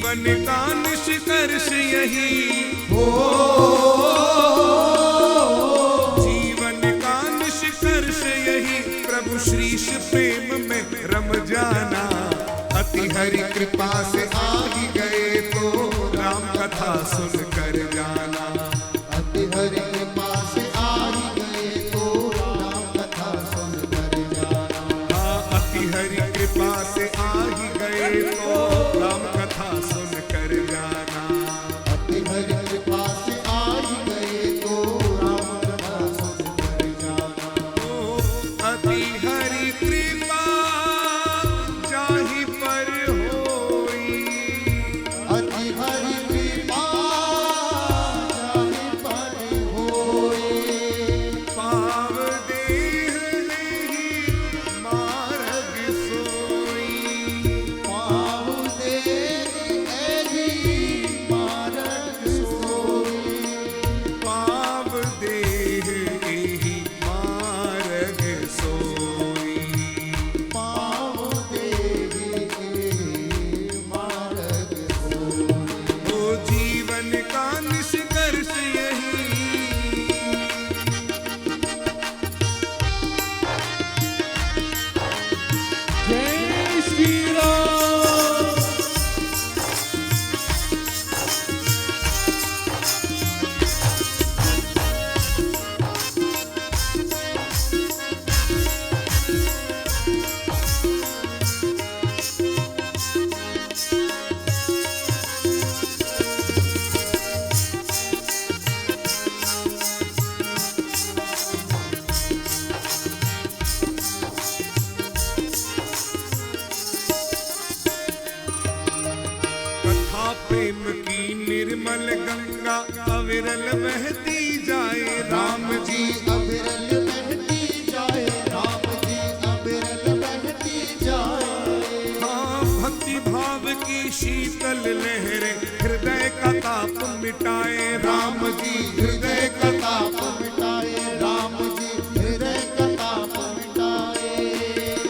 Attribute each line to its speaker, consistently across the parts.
Speaker 1: जीवन का निष्कर्ष यही
Speaker 2: हो,
Speaker 1: जीवन का निष्कर्ष यही प्रभु श्रीश प्रेम में रम जाना।
Speaker 2: अति हरि कृपा से आ ही गए तो
Speaker 1: राम कथा सुन कर जाना।
Speaker 2: अति हरि कृपा से आ ही गए तो राम कथा सुन कर जाना।
Speaker 1: हाँ, अति हरि कृपा से आ ही गए तो राम कथा सुन कर जाना।
Speaker 2: अति हरि कृपा से आ ही गए तो राम कथा सुन कर जाना।
Speaker 1: ओ अति हरि कृपा जाहि पर होई,
Speaker 2: अति हरि कृपा जाहि पर होई,
Speaker 1: पाव देह नहीं मार्ग सोई।
Speaker 2: पाव देहि एहि मार्ग सोई,
Speaker 1: पाव देह एहि मार्ग सोई।
Speaker 2: पाव देहि एहि मार्ग सोई।
Speaker 1: ओ जीवन का निष्कर्ष यही,
Speaker 3: जय श्री राम।
Speaker 1: कथा प्रेम की निर्मल गंगा अविरल बहती जाए।
Speaker 2: राम जी अविरल बहती जाए, राम जी अविरल बहती जाए।
Speaker 1: हाँ, भक्ति भाव की शीतल लहरें हृदय का ताप मिटाए।
Speaker 2: राम जी हृदय का ताप मिटाए, राम जी हृदय का ताप मिटाए।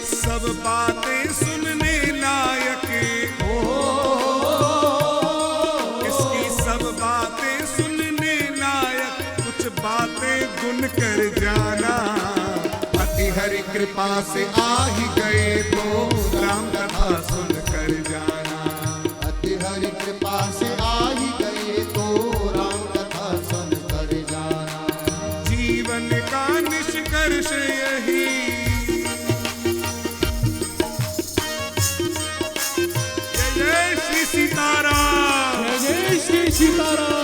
Speaker 1: सब बातें सुनने लायक
Speaker 2: ओ
Speaker 1: इसकी सब बातें सुनने लायक, कुछ बातें गुन कर जाना।
Speaker 2: अति हरि कृपा से आ ही गए तो
Speaker 1: राम कथा सुन कर जाना।
Speaker 2: अति हरि कृपा से आ ही गए तो राम कथा सुन कर जाना।
Speaker 1: जीवन का निष्कर्ष यही, जय जय श्री सीताराम।
Speaker 3: जय जय श्री सीताराम।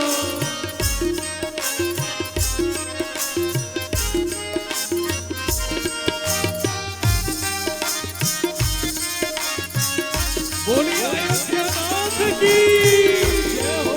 Speaker 3: बोलिए अयोध्यानाथ की जय हो।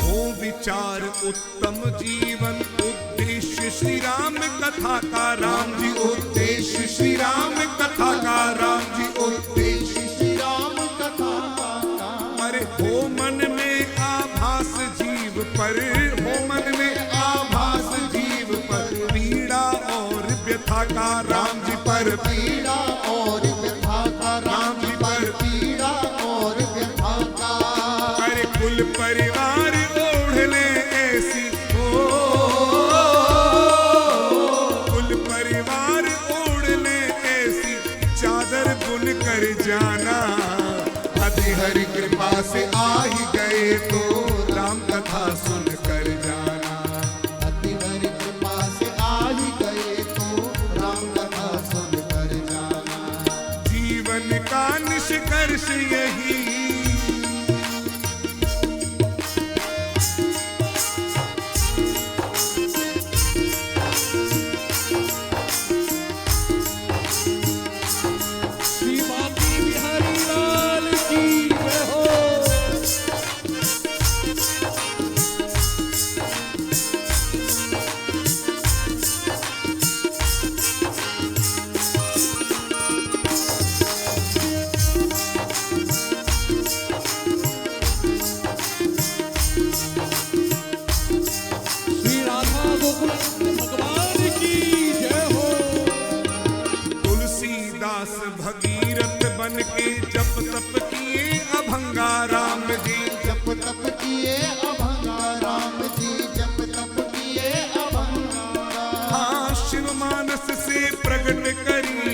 Speaker 1: हो विचार उत्तम जीवन उद्देश्य श्री राम कथा का। राम जी उद्देश्य श्री राम कथा का। राम जी
Speaker 2: उद्देश्य श्री राम कथा का।
Speaker 1: अरे हो मन में आभास जीव पर, हो मन में आभास जीव पर पीड़ा और व्यथा का। राम जी पर
Speaker 2: पीड़ा और व्यथा का, राम जी पर पीड़ा और व्यथा का।
Speaker 1: अरे कुल परिवार ओढ़ ले ऐसी, हो कुल परिवार ओढ़ ले ऐसी चादर बुन कर जाना।
Speaker 2: अति हरि कृपा से आ ही गए तो राम कथा सुन कर जाना। अति हरि कृपा से आ ही गए तो राम कथा सुन कर जाना।
Speaker 1: जीवन का निष्कर्ष यही,
Speaker 3: श्री बांकी बिहारी लाल की जय हो।
Speaker 1: बन के जप तप किए अभंगा राम जी।
Speaker 2: जप तप किए अभंगा राम जी, जप तप किए अभंगा।
Speaker 1: हाँ शिव मानस से प्रकट करी,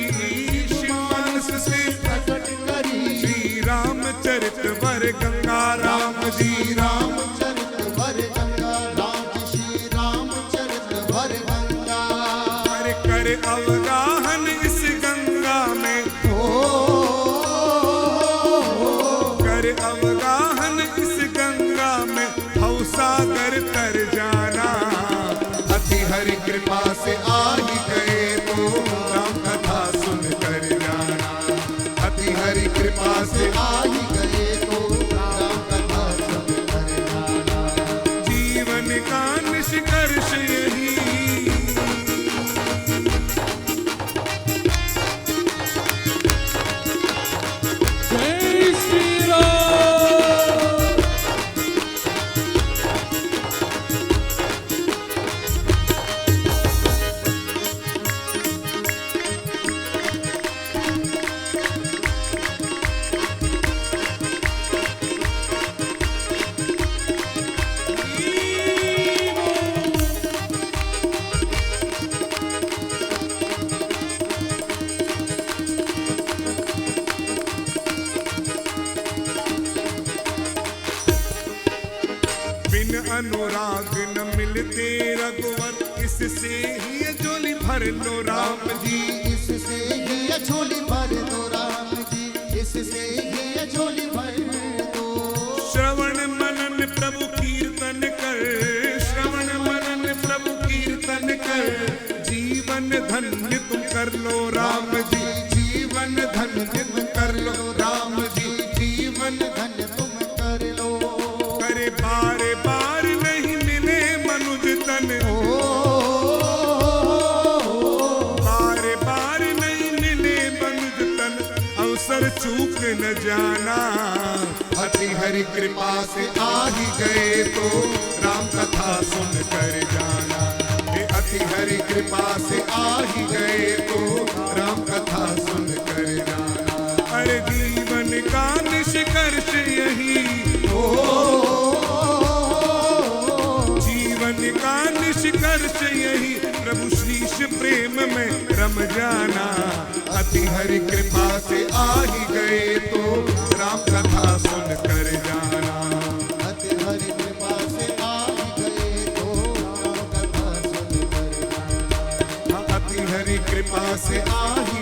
Speaker 1: शिव मानस से
Speaker 2: प्रकट करी
Speaker 1: श्री रामचरित वर गंगा राम जी।
Speaker 2: रामचरित वर गंगा राम जी, श्री रामचरित वर गंगा।
Speaker 1: कर कर अवगाहन इस गंगा में, कर अवगाहन इस गंगा में भव सागर तर जाना।
Speaker 2: अति हरि कृपा से आ ही गए तो राम कथा सुन कर जाना। अति हरि कृपा से आ ही गए तो राम कथा सुन कर जाना।
Speaker 1: जीवन का निष्कर्ष यही,
Speaker 3: जय श्री राम।
Speaker 1: बिन अनुराग न मिलते रघुवर, इससे ही ये झोली भर लो राम जी।
Speaker 2: इससे ही ये झोली भर दो राम जी, इससे ही ये झोली भर दो।
Speaker 1: श्रवण मनन प्रभु कीर्तन कर, श्रवण मनन प्रभु कीर्तन कर, जीवन धन्य तुम कर लो राम जी।
Speaker 2: जीवन धन्य तुम कर लो राम जी, जीवन धन्य तुम कर लो।
Speaker 1: करे बारे बार नहीं मिले मनुज तन, बारे बार नहीं मिले मनुज तन, अवसर चूक न जाना।
Speaker 2: अति हरि कृपा से आ ही गए तो राम कथा सुन कर जाना। हे अति हरि कृपा से आ ही गए तो राम कथा सुन कर जाना।
Speaker 1: अरे जीवन का निष्कर्ष यही, जीवन का निष्कर्ष यही, प्रभु श्रीश प्रेम में रम जाना।
Speaker 2: अति हरि कृपा से आ ही गए तो राम कथा सुन कर जाना। अति हरि कृपा से आ ही गए तो राम कथा सुन कर जाना।
Speaker 1: अति हरि कृपा से आ ही